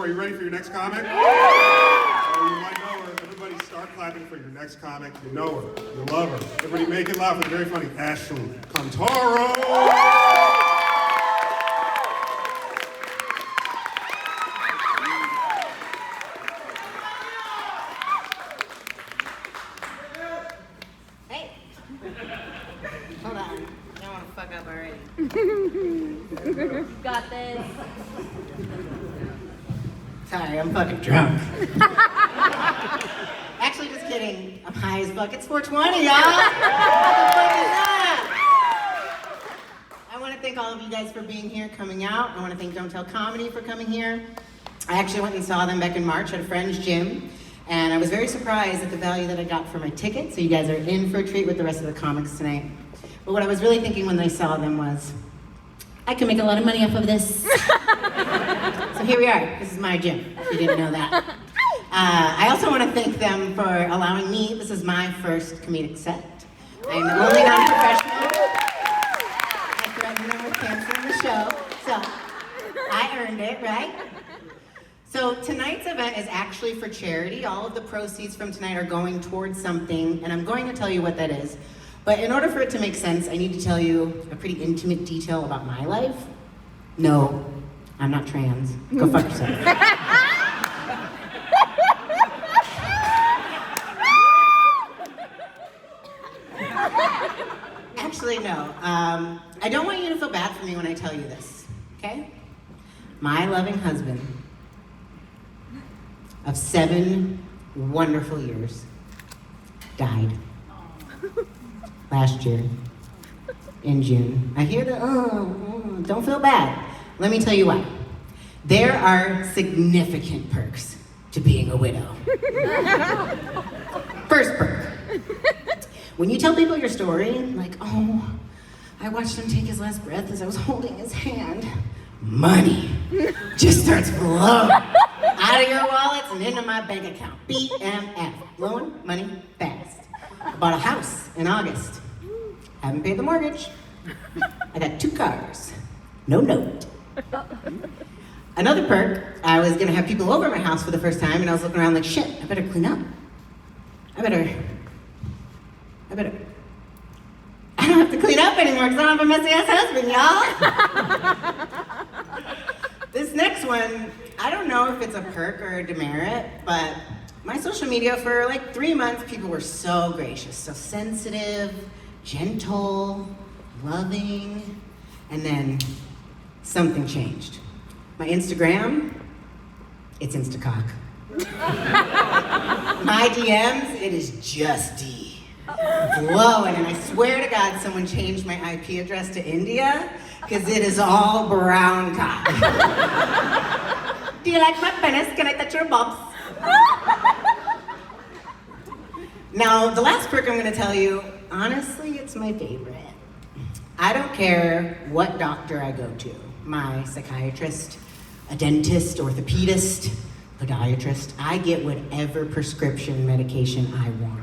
Are you ready for your next comic? Oh, you might know her. Everybody start clapping for your next comic. You know her. You love her. Everybody make it loud for the very funny Ashley Cantaro. Hey! Hold on. I don't want to fuck up already. You got this. Sorry, I'm fucking drunk. Actually, just kidding. I'm high as fuck. It's 420, y'all! What the fuck is that? I want to thank all of you guys for being here, coming out. I want to thank Don't Tell Comedy for coming here. I actually went and saw them back in March at a friend's gym, and I was very surprised at the value that I got for my ticket, so you guys are in for a treat with the rest of the comics tonight. But what I was really thinking when I saw them was, I can make a lot of money off of this. So here we are. This is my gym, if you didn't know that. I also want to thank them for allowing me, this is my first comedic set. I'm the only non-professional. I threatened them with canceling the show, so I earned it, right? So tonight's event is actually for charity. All of the proceeds from tonight are going towards something, and I'm going to tell you what that is. But in order for it to make sense, I need to tell you a pretty intimate detail about my life. No, I'm not trans. Go fuck yourself. Actually, no. I don't want you to feel bad for me when I tell you this, okay? My loving husband of 7 wonderful years died last year in June. I hear the, don't feel bad. Let me tell you why. There are significant perks to being a widow. First perk. When you tell people your story, like, oh, I watched him take his last breath as I was holding his hand, money just starts flowing out of your wallets and into my bank account. BMF, blowing money fast. I bought a house in August. Haven't paid the mortgage. I got 2 cars, no note. Another perk, I was gonna have people over at my house for the first time and I was looking around like, shit, I better clean up. I don't have to clean up anymore because I don't have a messy ass husband, y'all. This next one, I don't know if it's a perk or a demerit, but my social media for like 3 months, people were so gracious, so sensitive, gentle, loving, and then something changed. My Instagram, it's Instacock. My DMs, it is just D. Blowing, and I swear to God, someone changed my IP address to India, because it is all brown cock. Do you like my penis? Can I touch your bumps? Now, the last perk I'm gonna tell you, honestly, it's my favorite. I don't care what doctor I go to, my psychiatrist, a dentist, orthopedist, podiatrist, I get whatever prescription medication I want.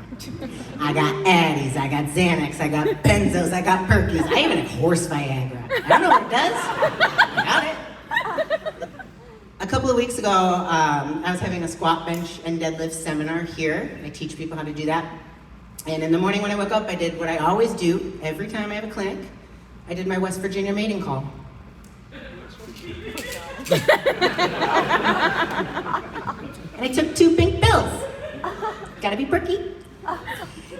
I got Addies, I got Xanax, I got Benzos, I got Perkies, I even have horse Viagra. I don't know what it does, I got it. A couple of weeks ago, I was having a squat, bench, and deadlift seminar here. I teach people how to do that. And in the morning when I woke up, I did what I always do every time I have a clinic. I did my West Virginia mating call. And I took 2 pink pills. Gotta be perky.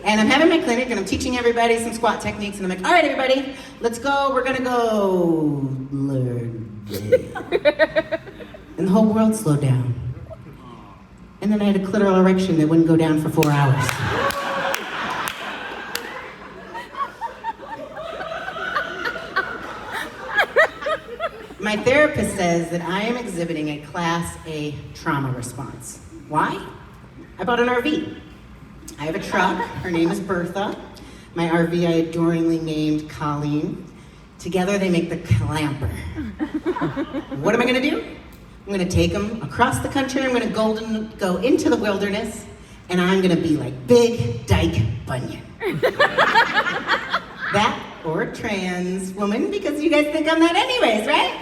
And I'm having my clinic and I'm teaching everybody some squat techniques and I'm like, all right, everybody, let's go. We're gonna go. And the whole world slowed down. And then I had a clitoral erection that wouldn't go down for 4 hours. My therapist says that I am exhibiting a Class A trauma response. Why? I bought an RV. I have a truck, her name is Bertha. My RV I adoringly named Colleen. Together they make the Clamper. What am I gonna do? I'm gonna take them across the country, I'm gonna go into the wilderness, and I'm gonna be like Big Dyke Bunyan. That or a trans woman, because you guys think I'm that anyways, right?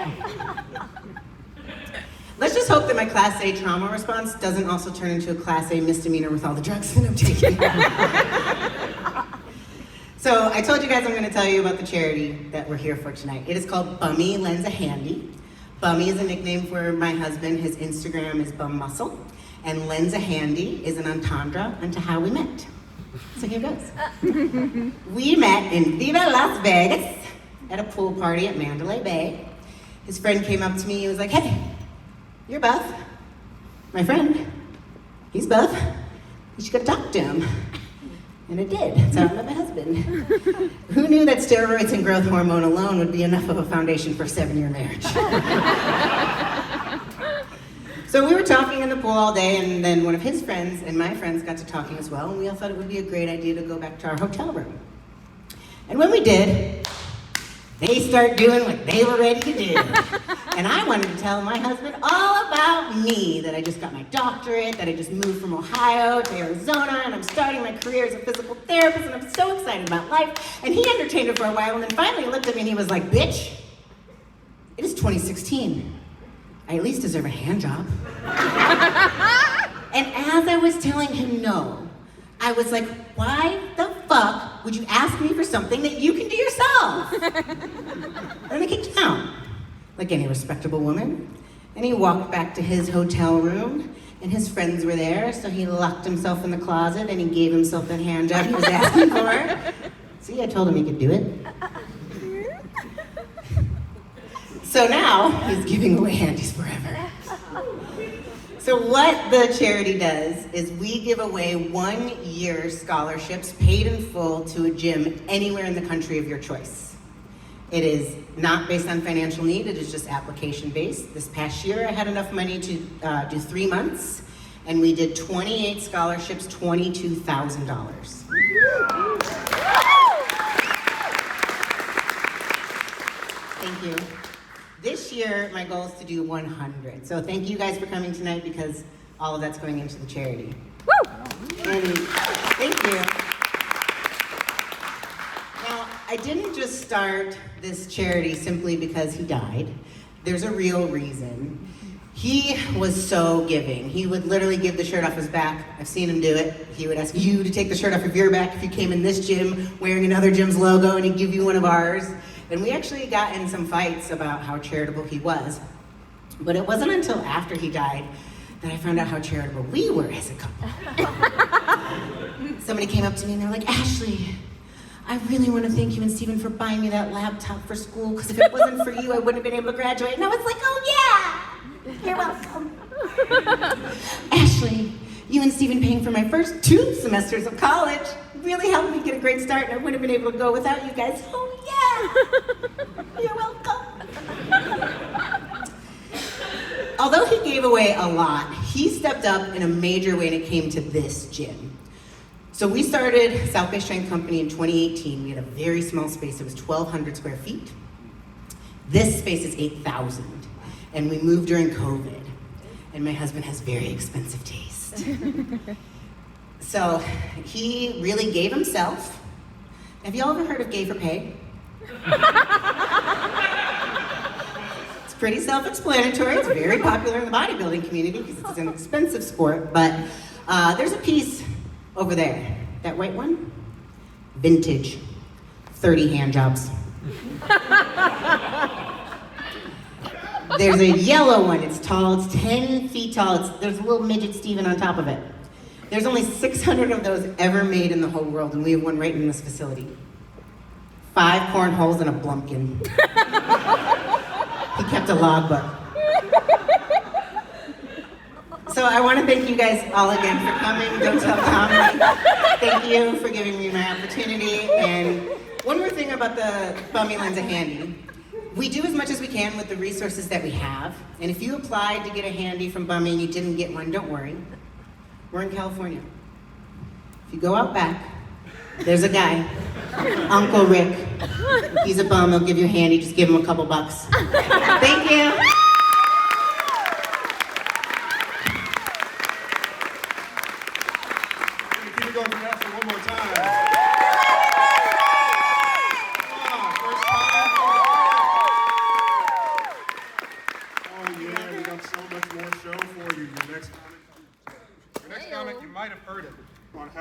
Let's just hope hope that my Class A trauma response doesn't also turn into a Class A misdemeanor with all the drugs that I'm taking. So I told you guys I'm going to tell you about the charity that we're here for tonight. It is called Bummy Lends a Handy. Bummy is a nickname for my husband. His Instagram is Bum Muscle. And Lends a Handy is an entendre into how we met. So here goes. We met in Viva Las Vegas at a pool party at Mandalay Bay. His friend came up to me, he was like, hey, you're buff. My friend, he's buff. You should go talk to him. And I did. That's how I met my husband. Who knew that steroids and growth hormone alone would be enough of a foundation for a 7-year marriage? So we were talking in the pool all day, and then one of his friends and my friends got to talking as well, and we all thought it would be a great idea to go back to our hotel room. And when we did, they start doing what they were ready to do. And I wanted to tell my husband all about me, that I just got my doctorate, that I just moved from Ohio to Arizona, and I'm starting my career as a physical therapist, and I'm so excited about life. And he entertained it for a while, and then finally he looked at me and he was like, bitch, it is 2016. I at least deserve a hand job. And as I was telling him no, I was like, why the fuck would you ask me for something that you can do yourself? And I kicked him out, like any respectable woman. And he walked back to his hotel room, and his friends were there, so he locked himself in the closet and he gave himself that hand job he was asking for. See, I told him he could do it. So now, he's giving away handies forever. So what the charity does is we give away 1-year scholarships paid in full to a gym anywhere in the country of your choice. It is not based on financial need, it is just application based. This past year I had enough money to do 3 months, and we did 28 scholarships, $22,000. Thank you. This year, my goal is to do 100. So thank you guys for coming tonight, because all of that's going into the charity. Woo! And thank you. Now, I didn't just start this charity simply because he died. There's a real reason. He was so giving. He would literally give the shirt off his back. I've seen him do it. He would ask you to take the shirt off of your back if you came in this gym wearing another gym's logo, and he'd give you one of ours. And we actually got in some fights about how charitable he was. But it wasn't until after he died that I found out how charitable we were as a couple. Somebody came up to me and they were like, Ashley, I really want to thank you and Steven for buying me that laptop for school, because if it wasn't for you, I wouldn't have been able to graduate. And I was like, oh yeah, you're welcome. Ashley, you and Steven paying for my first 2 semesters of college really helped me get a great start, and I wouldn't have been able to go without you guys. Oh yeah, you're welcome. Although he gave away a lot, he stepped up in a major way when it came to this gym. So we started South Bay Strength Company in 2018. We had a very small space. It was 1,200 square feet. This space is 8,000. And we moved during COVID. And my husband has very expensive taste. So he really gave himself. Have you all ever heard of Gay for Pay? It's pretty self-explanatory. It's very popular in the bodybuilding community because it's an expensive sport. But there's a piece over there. That white one? Vintage. 30 hand jobs. There's a yellow one. It's tall. It's 10 feet tall. There's a little midget Steven on top of it. There's only 600 of those ever made in the whole world, and we have one right in this facility. 5 cornholes and a blumpkin. He kept a logbook. So I want to thank you guys all again for coming. Don't Tell Comedy. Thank you for giving me my opportunity. And one more thing about the Bummy Lends a Handy. We do as much as we can with the resources that we have. And if you applied to get a handy from Bummy and you didn't get one, don't worry. We're in California. If you go out back, there's a guy, Uncle Rick. He's a bum, he'll give you a handy, just give him a couple bucks. Thank you. Keep it going for Ashley one more time. Come on, first time. Oh yeah, we got so much more show for you. Your next comic, you might have heard it on how